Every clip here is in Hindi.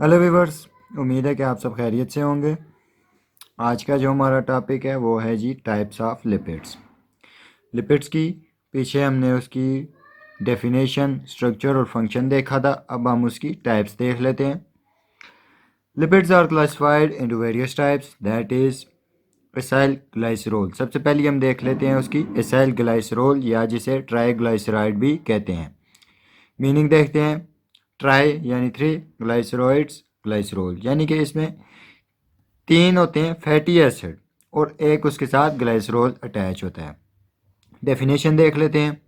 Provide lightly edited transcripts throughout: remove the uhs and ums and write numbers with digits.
हेलो व्यूअर्स, उम्मीद है कि आप सब खैरियत से होंगे। आज का जो हमारा टॉपिक है वो है जी टाइप्स ऑफ लिपिड्स। लिपिड्स की पीछे हमने उसकी डेफिनेशन, स्ट्रक्चर और फंक्शन देखा था। अब हम उसकी टाइप्स देख लेते हैं। Lipids are classified into various types, that is acyl glycerol. सबसे पहले हम देख लेते हैं उसकी एसाइल ग्लाइसरोल या जिसे ट्राइग्लाइसराइड भी कहते हैं। मीनिंग देखते हैं। ट्राई यानी थ्री, ग्लाइसरोइड्स ग्लाइसरोल यानी कि इसमें तीन होते हैं फैटी एसिड और एक उसके साथ ग्लाइसरोल अटैच होता है। डेफिनेशन देख लेते हैं।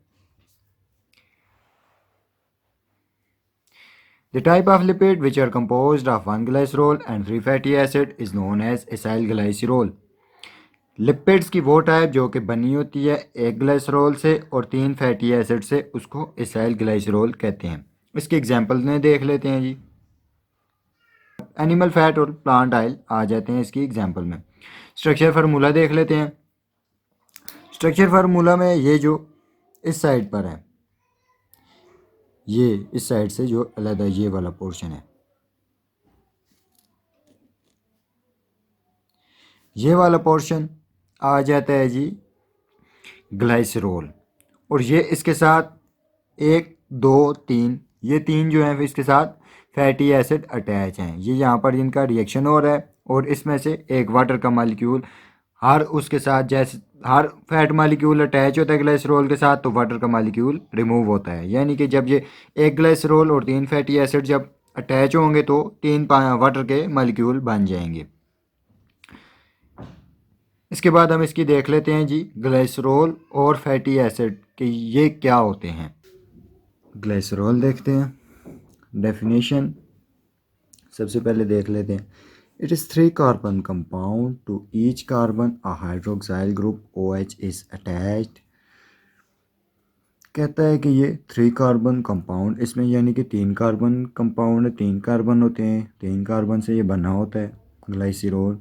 The type of lipid which are composed of one glycerol and three fatty acid is known as acyl glycerol. Lipids की वो टाइप जो कि बनी होती है एक ग्लाइसरोल से और तीन फैटी एसिड से, उसको एसाइल ग्लाइसरोल कहते हैं। इसके एग्जांपल में देख लेते हैं जी। एनिमल फैट और प्लांट ऑयल आ जाते हैं इसकी एग्जांपल में। स्ट्रक्चर फार्मूला देख लेते हैं। स्ट्रक्चर फार्मूला में ये जो इस साइड पर है, ये इस साइड से जो अलग ये वाला पोर्शन है, ये वाला पोर्शन आ जाता है जी ग्लाइसरोल। और ये इसके साथ एक दो तीन, ये तीन जो हैं इसके साथ फैटी एसिड अटैच हैं। ये यहाँ पर इनका रिएक्शन हो रहा है और इसमें से एक वाटर का मालिक्यूल हर उसके साथ, जैसे हर फैट मालिक्यूल अटैच होता है ग्लाइसरोल के साथ तो वाटर का मालिक्यूल रिमूव होता है। यानी कि जब ये एक ग्लाइसरोल और तीन फैटी एसिड जब अटैच होंगे तो तीन वाटर के मालिक्यूल बन जाएंगे। इसके बाद हम इसकी देख लेते हैं जी ग्लाइसरोल और फैटी एसिड कि ये क्या होते हैं। ग्लाइसरोल देखते हैं। डेफिनेशन सबसे पहले देख लेते हैं। It is three carbon compound to each carbon a hydroxyl group OH is attached. कहता है कि ये थ्री कार्बन कंपाउंड, इसमें यानी कि तीन कार्बन कंपाउंड, तीन कार्बन होते हैं, तीन कार्बन से ये बना होता है glycerol.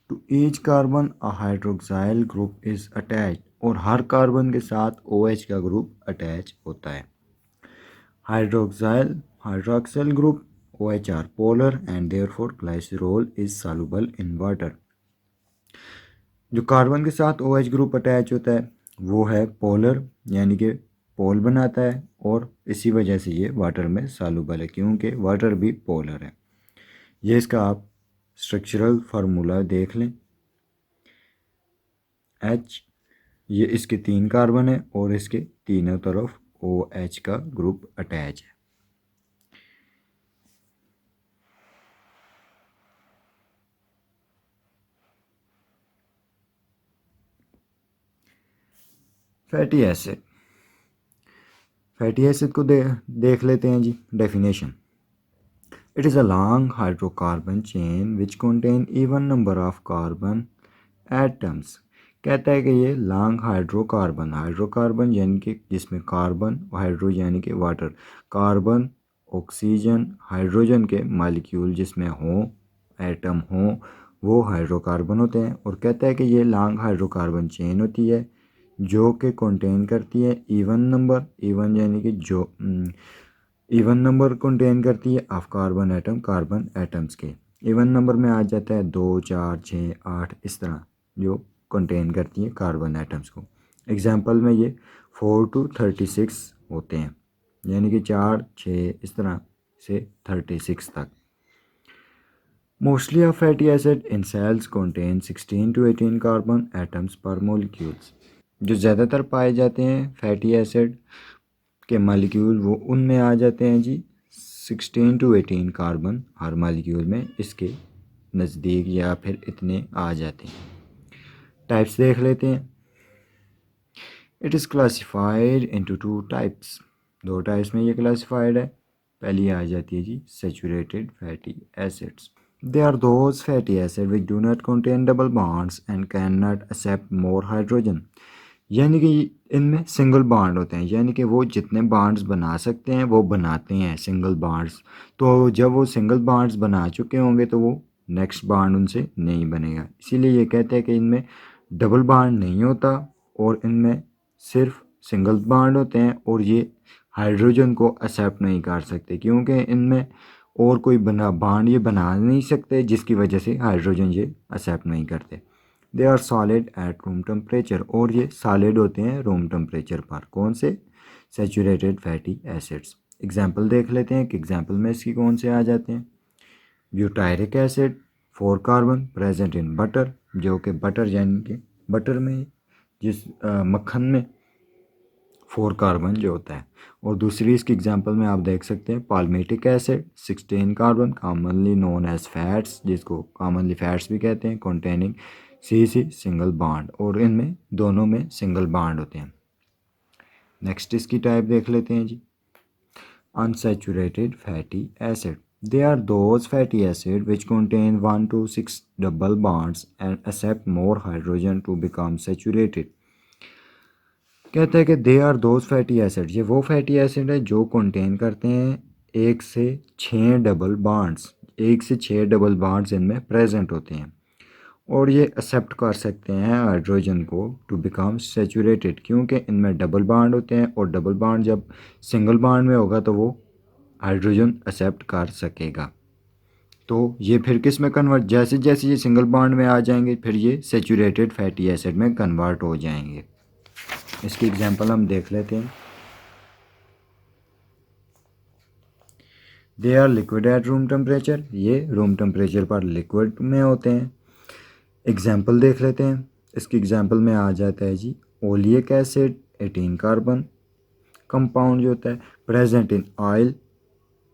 To each carbon a hydroxyl group is attached, और हर कार्बन के साथ OH का ग्रुप अटैच होता है। Hydroxyl hydroxyl group OH are polar and therefore glycerol is soluble in water। जो कार्बन के साथ OH ग्रुप अटैच होता है वो है पोलर, यानी कि पोल बनाता है, और इसी वजह से ये वाटर में सॉल्युबल है क्योंकि वाटर भी पोलर है। ये इसका आप स्ट्रक्चरल फार्मूला देख लें। H, ये इसके तीन कार्बन है और इसके तीनों तरफ OH का ग्रुप अटैच है। फैटी एसिड, फैटी एसिड को देख लेते हैं जी। Definition. It is a long hydrocarbon chain which contain even number of carbon atoms. कहता है कि ये लॉन्ग हाइड्रोकार्बन, हाइड्रोकार्बन यानी कि जिसमें कार्बन, हाइड्रो यानी कि वाटर, कार्बन, ऑक्सीजन, हाइड्रोजन के मालिक्यूल जिसमें हों, एटम हों, वो हाइड्रोकार्बन होते हैं। और कहता है कि ये लॉन्ग हाइड्रोकार्बन चेन होती है जो कि कंटेन करती है इवन नंबर, इवन यानी कि जो इवन नंबर कंटेन करती है of carbon atom, carbon atoms के। इवन नंबर में आ जाता है 2, 4, 6, 8, इस तरह जो कंटेन करती है कार्बन एटम्स को। एग्जांपल में ये 4 to 36 होते हैं, यानी कि 4, 6 इस तरह से 36 तक। Mostly of fatty acid in sales contain 16 to 18 carbon atoms पर मोलिक्यूल्स। जो ज़्यादातर पाए जाते हैं फैटी एसिड के मालिक्यूल वो उनमें आ जाते हैं जी 16 to 18 कार्बन हर मालिक्यूल में इसके नज़दीक या फिर इतने आ जाते हैं। टाइप्स देख लेते हैं। It is classified into two types, दो टाइप्स में ये क्लासिफाइड है। पहली आ जाती है जी saturated fatty acids. They are those fatty acid which do not contain double bonds and can not accept more hydrogen. यानी कि इनमें सिंगल बॉन्ड होते हैं, यानी कि वो जितने बॉन्ड्स बना सकते हैं वो बनाते हैं सिंगल बॉन्ड्स। तो जब वो सिंगल बॉन्ड्स बना चुके होंगे तो वो नेक्स्ट बॉन्ड उनसे नहीं बनेगा। इसीलिए ये कहते हैं कि इनमें डबल बॉन्ड नहीं होता और इनमें सिर्फ सिंगल बॉन्ड होते हैं, और ये हाइड्रोजन को एक्सेप्ट नहीं कर सकते क्योंकि इनमें और कोई बॉन्ड ये बना नहीं सकते, जिसकी वजह से हाइड्रोजन ये एक्सेप्ट नहीं करते। They are solid at room temperature, और ये सॉलिड होते हैं रूम टेम्परेचर पर। कौन से? Saturated fatty acids. एग्जाम्पल देख लेते हैं कि एग्जाम्पल में इसकी कौन से आ जाते हैं। Butyric acid 4 carbon present in butter, जो कि बटर यानी कि बटर में जिस मक्खन में 4 कार्बन जो होता है। और दूसरी इसकी एग्जांपल में आप देख सकते हैं palmitic acid 16 carbon commonly known as fats, जिसको कॉमनली फैट्स भी कहते हैं, कंटेनिंग सी सिंगल बॉन्ड, और इनमें दोनों में सिंगल बॉन्ड होते हैं। नेक्स्ट इसकी टाइप देख लेते हैं जी। Unsaturated fatty acid, they are those fatty acids which contain 1 to 6 double bonds and accept more hydrogen to become saturated। कहता है कि they are those fatty acid, ये वो फैटी एसिड है जो कंटेन करते हैं 1 से 6 डबल बॉन्ड्स, 1 से 6 डबल बॉन्ड्स इनमें प्रेजेंट होते हैं, और ये एक्सेप्ट कर सकते हैं हाइड्रोजन को टू बिकम सेचुरेटेड, क्योंकि इनमें डबल बॉन्ड होते हैं, और डबल बॉन्ड जब सिंगल बॉन्ड में होगा तो वो हाइड्रोजन एक्सेप्ट कर सकेगा। तो ये फिर किस में कन्वर्ट, जैसे जैसे ये सिंगल बॉन्ड में आ जाएंगे फिर ये सेचुरेटेड फैटी एसिड में कन्वर्ट हो जाएंगे। इसकी एग्जांपल हम देख लेते हैं। They are liquid at room temperature, ये रूम टेम्परेचर पर लिक्विड में होते हैं। एग्जांपल देख लेते हैं। इसकी एग्जांपल में आ जाता है जी ओलिक एसिड 18 कार्बन कंपाउंड जो होता है present in oil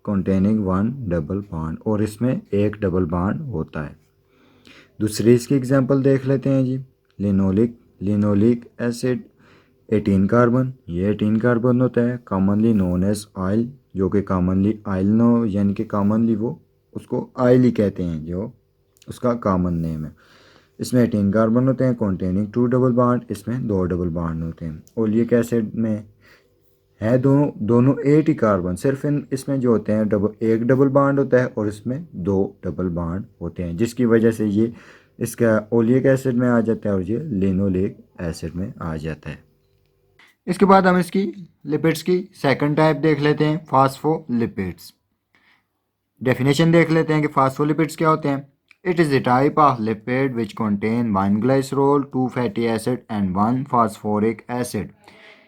containing 1 double bond, और इसमें एक डबल बॉन्ड होता है। दूसरी इसकी एग्जांपल देख लेते हैं जी लिनोलिक एसिड 18 कार्बन, ये 18 कार्बन होता है कॉमनली नोन एज ऑयल, जो कि कॉमनली ऑयल नो यानी कि कॉमनली वो उसको ऑयल ही कहते हैं, जो उसका कॉमन नेम है। इसमें 18 कार्बन होते हैं कंटेनिंग 2 डबल बॉन्ड, इसमें 2 डबल बॉन्ड होते हैं। ओलिक एसिड में है दोनों 8 ही कार्बन, सिर्फ इसमें जो होते हैं एक डबल बॉन्ड होता है और इसमें 2 डबल बॉन्ड होते हैं, जिसकी वजह से ये इसका ओलिक एसिड में आ जाता है और ये लिनोलिक एसिड में आ जाता है। इसके बाद हम इसकी लिपिड्स की सेकंड टाइप देख लेते हैं, फास्फोलिपिड्स। डेफिनेशन देख लेते हैं कि फास्फोलिपिड्स क्या होते हैं। It is the type of lipid which contain 1 glycerol 2 fatty acid and 1 phosphoric acid.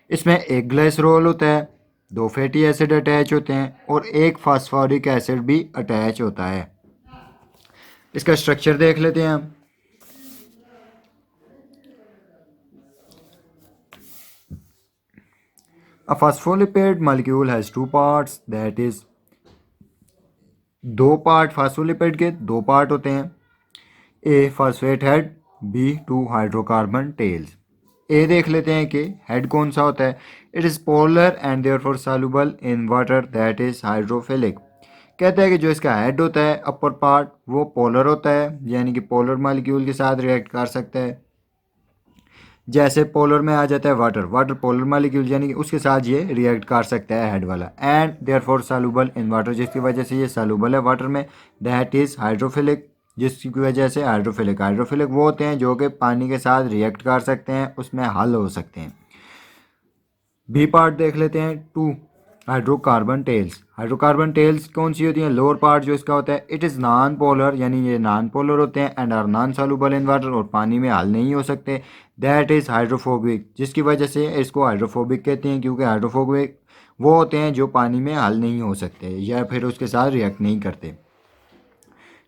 इसमें एक ग्लाइसरॉल होता है, 2 फैटी एसिड अटैच होते हैं और एक फास्फोरिक एसिड भी अटैच होता है। इसका स्ट्रक्चर देख लेते हैं हम। A phospholipid molecule has 2 parts, that is 2 part phospholipid के 2 पार्ट होते हैं, A phosphate head, B 2 hydrocarbon tails. A देख लेते हैं कि हेड कौन सा होता है। It is polar and therefore soluble in water, that is hydrophilic. कहता है कि जो इसका हेड होता है अपर पार्ट वो पोलर होता है, यानी कि पोलर मॉलिक्यूल के साथ रिएक्ट कर सकता है। जैसे पोलर में आ जाता है वाटर पोलर मॉलिक्यूल, यानी कि उसके साथ ये रिएक्ट कर सकता है हेड वाला। And therefore soluble in water, जिसकी वजह से ये सॉल्युबल है वाटर में, दैट इज़ हाइड्रोफिलिक, जिसकी वजह से हाइड्रोफिलिक वो होते हैं जो कि पानी के साथ रिएक्ट कर सकते हैं, उसमें हल हो सकते हैं। बी पार्ट देख लेते हैं, 2 हाइड्रोकार्बन टेल्स कौन सी होती हैं। लोअर पार्ट जो इसका होता है, इट इज़ नॉन पोलर, यानी ये नॉन पोलर होते हैं, and are non soluble in water, और पानी में हल नहीं हो सकते। दैट इज़ हाइड्रोफोबिक, जिसकी वजह से इसको हाइड्रोफोबिक कहते हैं, क्योंकि हाइड्रोफोबिक वो होते हैं जो पानी में हल नहीं हो सकते या फिर उसके साथ रिएक्ट नहीं करते।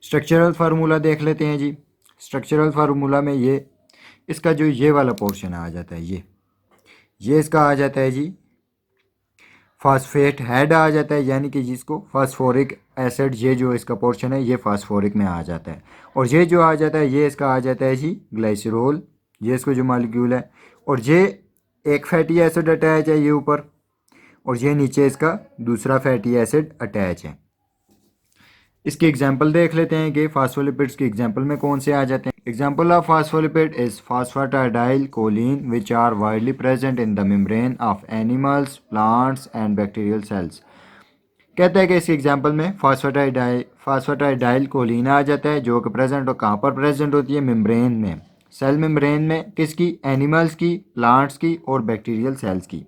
स्ट्रक्चरल फार्मूला देख लेते हैं जी। स्ट्रक्चरल फार्मूला में ये इसका जो ये वाला पोर्शन आ जाता है, ये इसका आ जाता है जी फास्फेट हेड आ जाता है, यानी कि जिसको फास्फोरिक एसिड, ये जो इसका पोर्शन है ये फास्फोरिक में आ जाता है। और ये जो आ जाता है ये इसका आ जाता है जी ग्लाइसरॉल, ये इसको जो मॉलिक्यूल है, और ये एक फैटी एसिड अटैच है ये ऊपर, और ये नीचे इसका दूसरा फैटी एसिड अटैच है। इसके एग्जाम्पल देख लेते हैं कि फास्फोलिपिड्स के एग्जाम्पल में कौन से आ जाते हैं। Example of phospholipid is phosphatidyl choline which are widely present in the membrane of animals, plants and bacterial cells. कहता है कि इसके एग्जाम्पल में फास्फाटाइडाइल कोलिन आ जाता है, जो कि प्रेजेंट हो कहाँ पर प्रेजेंट होती है, मेम्ब्रेन में, सेल मेम्ब्रेन में, किसकी, एनिमल्स की, प्लांट्स की और बैक्टीरियल सेल्स की।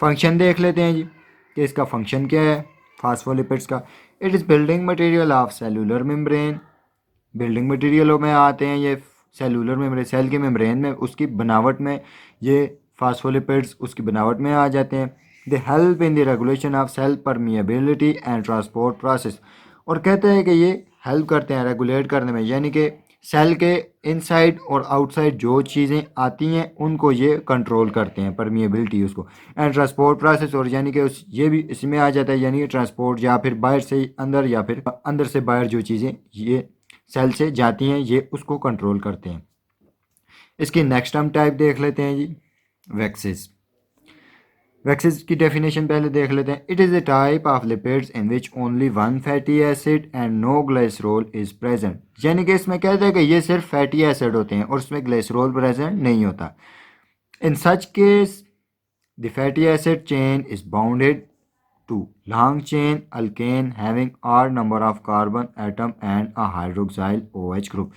फंक्शन देख लेते हैं जी कि इसका फंक्शन क्या है फास्फोलिपिड्स का। It is building material of cellular membrane. Building मटेरियलों में आते हैं ये सेलुलर मेम्ब्रेन, सेल के मेम्ब्रेन में, उसकी बनावट में ये फास्फोलिपिड्स उसकी बनावट में आ जाते हैं। They help in the regulation of cell permeability and transport process. और कहते हैं कि ये हेल्प करते हैं रेगुलेट करने में, यानी कि सेल के इनसाइड और आउटसाइड जो चीज़ें आती हैं उनको ये कंट्रोल करते हैं, परमिएबिलिटी उसको, एंड ट्रांसपोर्ट प्रोसेस, और यानी कि उस ये भी इसमें आ जाता है, यानी कि ट्रांसपोर्ट, या फिर बाहर से अंदर या फिर अंदर से बाहर जो चीज़ें ये सेल से जाती हैं ये उसको कंट्रोल करते हैं। इसकी नेक्स्ट हम टाइप देख लेते हैं जी, वैक्सेस। वैक्सेस की डेफिनेशन पहले देख लेते हैं। It is a type of lipids in which only one fatty acid and no glycerol is present. यानी कि इसमें कहते हैं कि ये सिर्फ फैटी एसिड होते हैं और उसमें ग्लिसरॉल प्रेजेंट नहीं होता। In such case the fatty acid chain is bounded to long chain alkane having odd number of carbon atom and a hydroxyl OH group।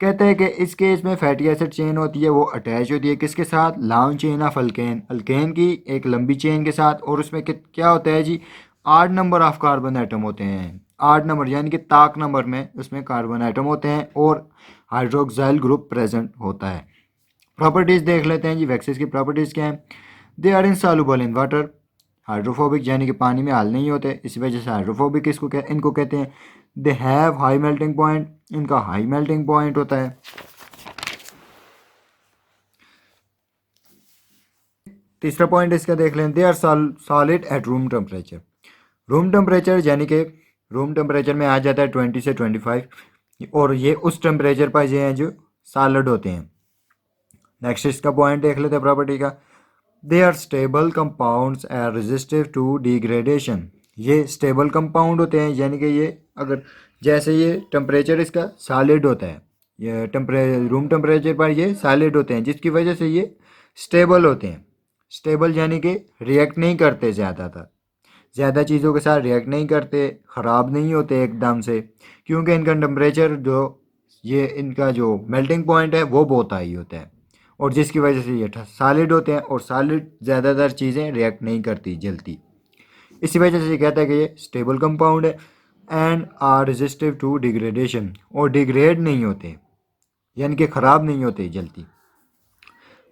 कहते हैं कि इस केस में फैटी एसिड चेन होती है वो अटैच होती है किसके साथ, long chain of alkane, alkane की एक लंबी चेन के साथ, और उसमें क्या होता है जी, आठ नंबर ऑफ कार्बन एटम होते हैं, आठ नंबर यानी कि ताक नंबर में उसमें कार्बन एटम होते हैं और हाइड्रोक्साइल ग्रुप प्रेजेंट होता है। प्रॉपर्टीज़ देख लेते हैं जी, वैक्सेस की प्रॉपर्टीज़ क्या हैं। They are insoluble in water, hydrophobic यानी कि पानी में हाल नहीं होते, इसी वजह से हाइड्रोफोबिक इनको कहते हैं। They have high melting point, इनका हाई मेल्टिंग पॉइंट होता है। तीसरा पॉइंट इसका देख लें, they are solid at room temperature. Room temperature यानी कि रूम टेम्परेचर में आ जाता है 20 से 25, और ये उस टेम्परेचर पर ये हैं जो सॉलिड होते हैं। नेक्स्ट इसका पॉइंट देख लेते हैं प्रॉपर्टी का। They are stable compounds are resistive to degradation. ये स्टेबल कंपाउंड होते हैं, यानी कि ये अगर जैसे ये टेम्परेचर इसका सॉलिड होता है, ये रूम टेम्परेचर पर ये सॉलिड होते हैं, जिसकी वजह से ये स्टेबल होते हैं। स्टेबल यानी कि रिएक्ट नहीं करते ज़्यादा चीज़ों के साथ रिएक्ट नहीं करते, ख़राब नहीं होते एकदम से, क्योंकि इनका टेम्परेचर जो ये इनका जो मेल्टिंग पॉइंट है वो बहुत हाई होता है, और जिसकी वजह से ये सॉलिड होते हैं, और सॉलिड ज़्यादातर चीज़ें रिएक्ट नहीं करती जल्दी, इसी वजह से ये कहता है कि ये स्टेबल कंपाउंड है। And are resistive to degradation, और डिग्रेड नहीं होते यानी कि ख़राब नहीं होते जल्दी।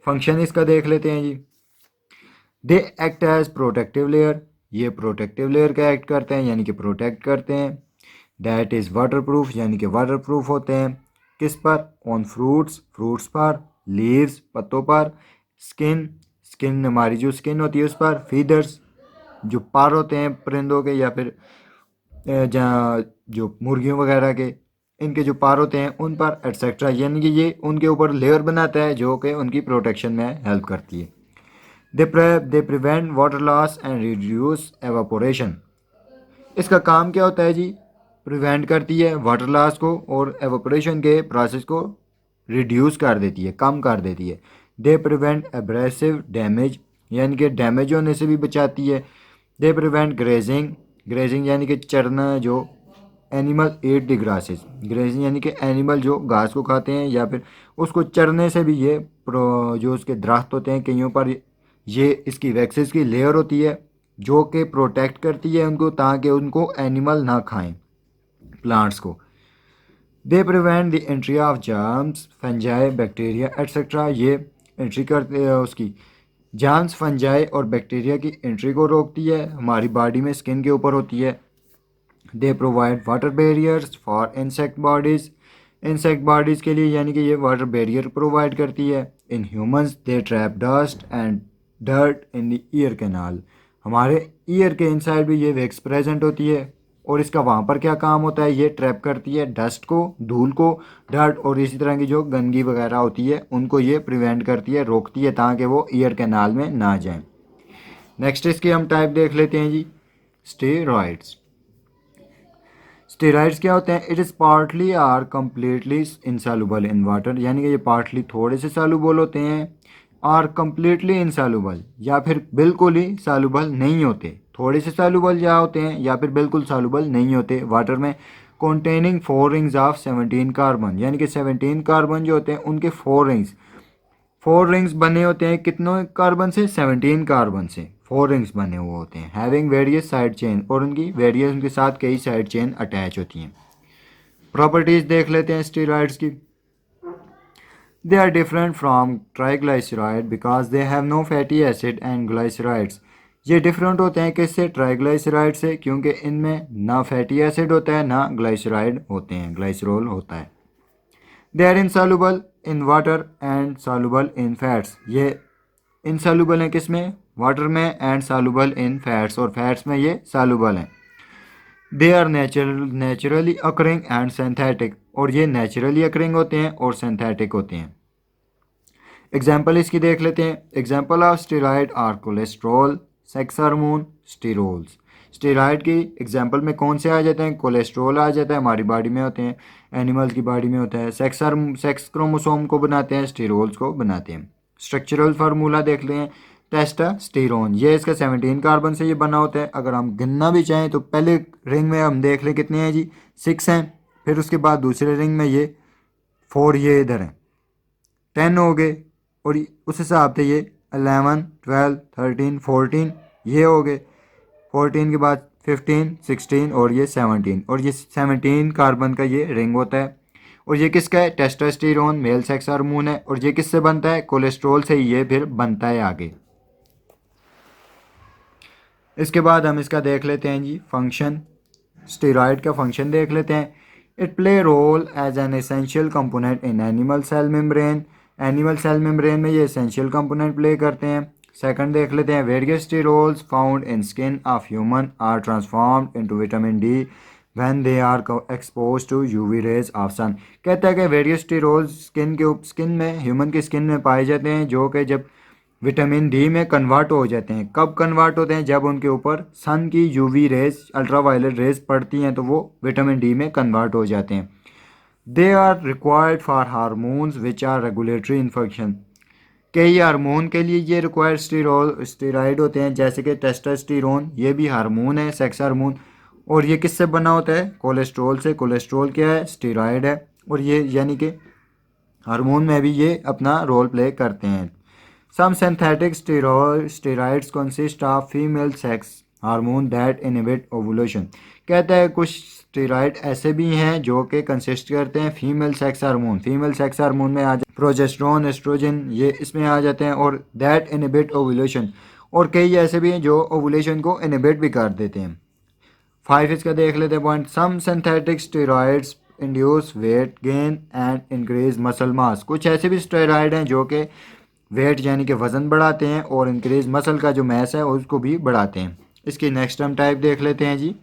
फंक्शन इसका देख लेते हैं जी। They act as protective layer, ये प्रोटेक्टिव लेयर का एक्ट करते हैं यानी कि प्रोटेक्ट करते हैं। दैट इज़ वाटर प्रूफ, यानी कि वाटर प्रूफ होते हैं किस पर, ऑन फ्रूट्स, फ्रूट्स पर, लीव्स, पत्तों पर, स्किन, स्किन हमारी जो स्किन होती है उस पर, फीदर्स, जो पर होते हैं परिंदों के या फिर जहाँ जो मुर्गियों वगैरह के, इनके जो पर होते हैं उन पर, एट्सेट्रा, यानी कि ये उनके ऊपर लेयर बनाता है जो कि उनकी प्रोटेक्शन में हेल्प करती है। They prevent water loss and reduce evaporation. इसका काम क्या होता है जी, प्रिवेंट करती है वाटर लॉस को और एवापोरेशन के प्रोसेस को रिड्यूस कर देती है, कम कर देती है। दे प्रिवेंट एब्रेसिव डैमेज, यानी कि डैमेज होने से भी बचाती है। दे प्रिवेंट ग्रेजिंग, ग्रेजिंग यानी कि चरना, जो animal eat the grasses, grazing यानी कि एनिमल जो घास को खाते हैं या फिर उसको चरने से भी ये जो उसके दरख्त होते हैं कईयों पर, ये इसकी वैक्सेस की लेयर होती है जो कि प्रोटेक्ट करती है उनको, ताकि उनको एनिमल ना खाएं प्लांट्स को। They prevent the entry of germs, fungi, bacteria etcetera, ये एंट्री करते हैं उसकी, जर्म्स, फंजाई और बैक्टीरिया की एंट्री को रोकती है, हमारी बॉडी में स्किन के ऊपर होती है। They provide water barriers for insect bodies, insect bodies के लिए यानी कि ये वाटर बैरियर प्रोवाइड करती है। In humans they trap dust and dirt in the ear canal, हमारे ईयर के इनसाइड भी ये वैक्स प्रेजेंट होती है, और इसका वहाँ पर क्या काम होता है, ये ट्रैप करती है डस्ट को, धूल को, डर्ट और इसी तरह की जो गंदगी वगैरह होती है उनको ये प्रिवेंट करती है, रोकती है, ताकि वो ईयर कैनाल में ना जाएं। नेक्स्ट इसके हम टाइप देख लेते हैं जी, स्टेरॉइड्स। स्टेरॉइड्स क्या होते हैं, it is partly or completely insoluble in water, यानी कि ये पार्टली थोड़े से सॉल्युबल होते हैं, आर कम्प्लीटली इनसॉल्युबल या फिर बिल्कुल ही सॉल्युबल नहीं होते, थोड़े से सॉल्युबल या होते हैं या फिर बिल्कुल सॉल्युबल नहीं होते वाटर में। कॉन्टेनिंग 4 रिंग्स ऑफ 17 कार्बन, यानी कि 17 कार्बन जो होते हैं उनके 4 रिंग्स बने होते हैं, कितनों कार्बन से, 17 कार्बन से 4 रिंग्स बने हुए होते हैं। हैविंग वेरियस साइड चेन, और उनकी वेरियस उनके साथ कई साइड चेन अटैच होती हैं। प्रॉपर्टीज देख लेते हैं स्टेरॉइड्स की। They are different from triglyceride because they have no fatty acid and glycerides. ये डिफरेंट होते हैं किससे? ट्राइग्लाइसराइड से, क्योंकि इनमें ना फैटी एसिड होता है ना ग्लाइसराइड होते हैं, ग्लाइसरोल होता है। They are insoluble in water and soluble in fats. ये इनसॉल्युबल हैं किस में? वाटर में, एंड सॉल्युबल इन फैट्स, और फैट्स में ये सॉल्युबल हैं। They are naturally occurring and synthetic, और ये नेचुरली अकरिंग होते हैं और सिंथेटिक होते हैं। एग्जाम्पल इसकी देख लेते हैं। Example of steroid are cholesterol, sex hormone, sterols. Steroid की एग्जाम्पल में कौन से आ जाते हैं? कोलेस्ट्रॉल आ जाता है, हमारी बॉडी में होते हैं, एनिमल्स की बॉडी में होता है। सेक्स क्रोमोसोम को बनाते हैं, स्टेरॉल्स को बनाते हैं। स्ट्रक्चरल फार्मूला देख लें। टेस्टोस्टेरोन, ये इसका 17 कार्बन से ये बना होता है। अगर हम गिनना भी चाहें तो पहले रिंग में हम देख लें कितने हैं जी, 6 हैं। फिर उसके बाद दूसरे रिंग में ये 4, ये इधर हैं, 10 हो गए, और उस हिसाब से ये 11, 12, 13, 14 ये हो गए। 14 के बाद 15, 16 और ये 17, और ये 17 कार्बन का ये रिंग होता है। और ये किसका है? टेस्टोस्टेरोन, मेल सेक्स हार्मोन है। और ये किससे बनता है? कोलेस्ट्रॉल से ये फिर बनता है आगे। इसके बाद हम इसका देख लेते हैं जी फंक्शन। स्टेरॉइड का फंक्शन देख लेते हैं। It play role as an essential component in animal cell membrane. Animal cell membrane में ये एसेंशियल कंपोनेंट प्ले करते हैं। सेकंड देख लेते हैं। Various sterols found in skin of human are transformed into vitamin D when they are expose to UV rays of sun. कहता है कि वेरियस स्टेरॉल्स स्किन में, ह्यूमन की स्किन में पाए जाते हैं, जो कि जब विटामिन डी में कन्वर्ट हो जाते हैं। कब कन्वर्ट होते हैं? जब उनके ऊपर सन की यूवी रेज, अल्ट्रावायलेट रेज पड़ती हैं, तो वो विटामिन डी में कन्वर्ट हो जाते हैं। They are required for hormones which are regulatory in function. कई हार्मोन के लिए ये रिक्वायर्ड स्टेरॉइड होते हैं, जैसे कि टेस्टोस्टेरोन, ये भी हार्मोन है, सेक्स हार्मोन। और ये किससे बना होता है? कोलेस्ट्रॉल से। कोलेस्ट्रॉल क्या है? स्टेरॉइड है। और ये यानी कि हार्मोन में भी ये अपना रोल प्ले करते हैं। Some synthetic steroids consist of female sex hormone that inhibit ovulation। कहता है कुछ स्टेरॉइड ऐसे भी हैं जो कि कंसिस्ट करते हैं female sex hormone. Female sex hormone में आ जाते प्रोजेस्टेरोन, एस्ट्रोजन, ये इसमें आ जाते हैं, और दैट इनहिबिट ओवुलेशन। और कई ऐसे भी हैं जो ओवुलेशन को इनहिबिट भी कर देते हैं। 5 इसका देख लेते हैं point. Some synthetic steroids induce weight gain and increase muscle mass. कुछ ऐसे भी स्टेरॉइड हैं जो कि वेट यानी कि वज़न बढ़ाते हैं, और इंक्रीज मसल का जो मैस है उसको भी बढ़ाते हैं। इसकी नेक्स्ट हम टाइप देख लेते हैं जी,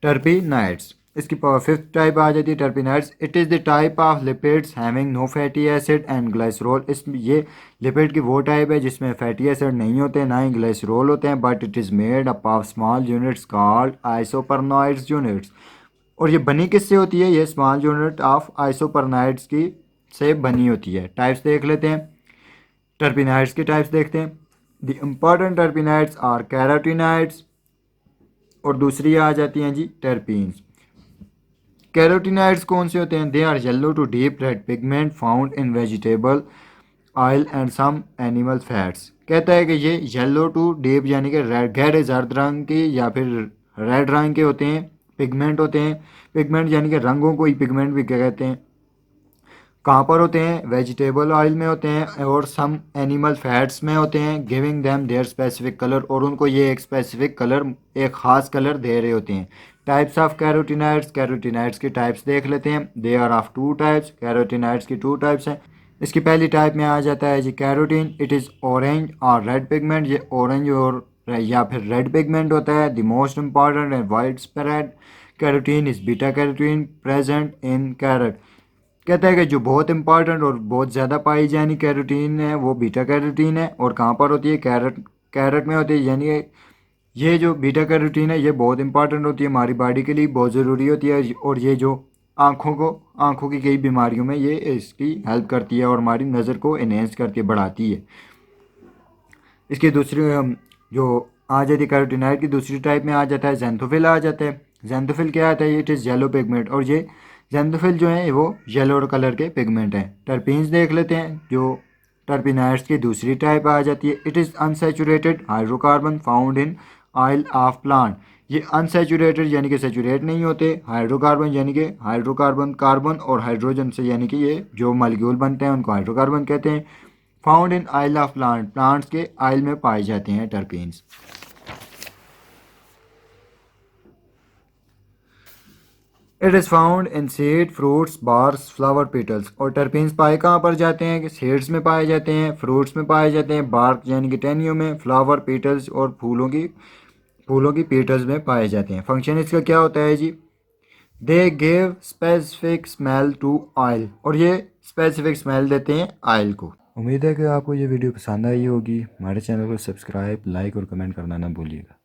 टर्पिनाइड्स। इसकी 5th टाइप आ जाती है terpenoids. It is the type of lipids having no fatty acid and glycerol. इस ये लिपिड की वो टाइप है जिसमें फैटी एसिड नहीं होते, ना ही ग्लाइसरोल होते हैं, but it is made up of small units called isoprenoids units. और ये बनी किससे होती है? ये स्मॉल यूनिट ऑफ आइसोपरनॉइड्स की से बनी होती है। टाइप्स देख लेते हैं। टर्पिनाइड्स की टाइप्स देखते हैं। द इम्पॉर्टेंट टर्पिनाइड्स आर कैरोटिनाइड्स, और दूसरी आ जाती हैं जी टर्पीन्स। कैरोटिनाइड्स कौन से होते हैं? They are yellow to deep red pigment found in vegetable oil and some animal fats. कहता है कि ये येलो टू डीप यानी कि रेड, गहरे जर्द रंग के या फिर रेड रंग के होते हैं, पिगमेंट होते हैं। पिगमेंट यानी कि रंगों को ही पिगमेंट भी कहते हैं। कहाँ पर होते हैं? वेजिटेबल ऑयल में होते हैं, और सम एनिमल फैट्स में होते हैं। Giving them there specific colour, और उनको ये एक स्पेसिफिक कलर, एक ख़ास कलर दे रहे होते हैं। Types of carotenoids. कैरोटिनाइड्स की टाइप्स देख लेते हैं। They are of 2 types. Carotenoids की 2 टाइप्स हैं। इसकी पहली टाइप में आ जाता है जी कैरोटीन। इट इज़ ऑरेंज और रेड पिगमेंट। ये ऑरेंज और या फिर रेड पिगमेंट होता है। The most important and wide spread carotene is beta carotene present in carat. कहता है कि जो बहुत इंपॉर्टेंट और बहुत ज़्यादा पाई जानी कैरोटीन है वो बीटा कैरोटीन है। और कहाँ पर होती है? कैरेट में होती है। यानी ये जो बीटा कैरोटीन है ये बहुत इंपॉर्टेंट होती है, हमारी बॉडी के लिए बहुत ज़रूरी होती है। और ये जो आँखों की कई बीमारियों में ये इसकी हेल्प करती है, और हमारी नज़र को इन्हेंस करती है, बढ़ाती है। इसकी दूसरी जो आ जाती है कैरोटीनाइड की दूसरी टाइप में आ जाता है ज़ैंथोफिल आ जाता है। ज़ैंथोफिल क्या आता है? इट इज़ येलो पिगमेंट, और ये ज़ैंथोफिल जो है वो येलो कलर के पिगमेंट हैं। टर्पीन्स देख लेते हैं। जो टर्पिनाइड्स की दूसरी टाइप आ जाती है, it is unsaturated hydrocarbon found in oil of plant. ये अनसेचुरेटेड यानी कि सेचुरेट नहीं होते, हाइड्रोकार्बन यानी कि हाइड्रोकार्बन कार्बन और हाइड्रोजन से यानी कि ये जो मॉलिक्यूल बनते हैं उनको हाइड्रोकार्बन कहते हैं। Found in oil of plant, plants के ऑयल में पाए जाते हैं terpenes. It is found in seed, fruits, bars, flower petals. और टर्पीन्स पाए कहाँ पर जाते हैं कि सीड्स में पाए जाते हैं, फ्रूट्स में पाए जाते हैं, बार्क यानी कि टहनियों में, फ्लावर पेटल्स और फूलों की पेटल्स में पाए जाते हैं। फंक्शन इसका क्या होता है जी, they give specific smell to oil, और ये स्पेसिफिक स्मेल देते हैं ऑयल को। उम्मीद है कि आपको ये वीडियो पसंद आई होगी। हमारे चैनल को सब्सक्राइब, लाइक और कमेंट करना ना भूलिएगा।